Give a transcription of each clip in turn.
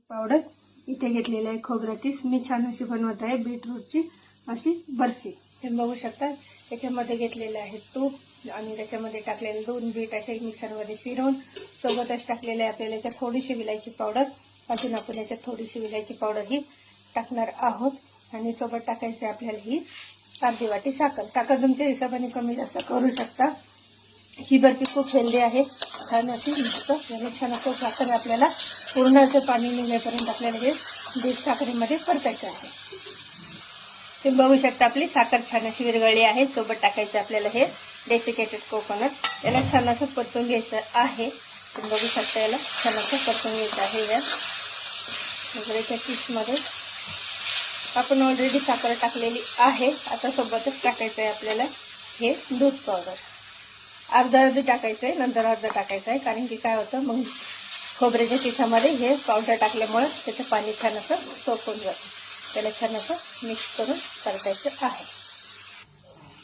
Powder इथे घेतलेली आहे, खोबरा किस. मी छान अशी बनवत आहे बीटरूटची अशी बर्फी. तुम्ही बघू शकता त्याच्यामध्ये घेतलेलं आहे तूप आणि त्याच्यामध्ये टाकलेले 2 बीट असे मिक्सरमध्ये फिरवून सोबतच टाकलेले आहे आपल्याला याच्यात थोडीशी विलायची पावडर. अजून आपण याच्यात थोडीशी विलायची पावडर ही टाकणार आहोत आणि सोबत टाकायची आपल्याला ही अर्धी वाटी साखर. साखर तुमच्या हिशोबाने कमी जास्त करू शकता. ही बर्फी खूप हेल्दी आहे. छान अशी मस्त याला छान असं साखर आपल्याला पूर्ण असं पाणी निघेपर्यंत आपल्याला हे बीट साखरेमध्ये परतायचं आहे. तुम्ही बघू शकता आपली साखर छान अशी विरघळली आहे. सोबत टाकायचं आपल्याला हे डेसिकेटेड कोकोनट. याला छान असं परतून घ्यायचं आहे. तुम्ही बघू शकता याला छान असं परतून घ्यायचं आहे. या वगैरेच्या पीसमध्ये आपण ऑलरेडी साखर टाकलेली आहे. आता सोबतच टाकायचं आहे आपल्याला हे दूध पावडर. अर्धा टाकायचं आहे, नंतर अर्धा टाकायचं आहे, कारण की काय होतं मग खोबऱ्याच्या पिठामध्ये हे पावडर टाकल्यामुळे त्याचं पाणी छान असं सोकून जातं. त्याला छान असं मिक्स करून परतायचं आहे.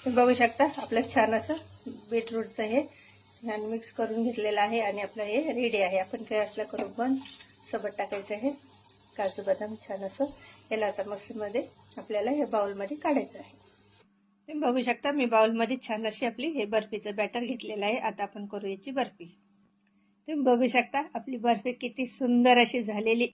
तुम्ही बघू शकता आपलं छान असं बीटरूटचं हे छान मिक्स करून घेतलेलं आहे आणि आपलं हे रेडी आहे. आपण गॅसला करून पण सोबत टाकायचं आहे काजू बदाम छान असं. याला आता मिक्सरमध्ये आपल्याला हे बाउलमध्ये काढायचं आहे. तुम्ही बघू शकता मी बाउलमध्ये छान अशी आपली हे बर्फीचं बॅटर घेतलेलं आहे. आता आपण करू याची बर्फी. तुम्ही बघू शकता आपली बर्फी किती सुंदर अशी झालेली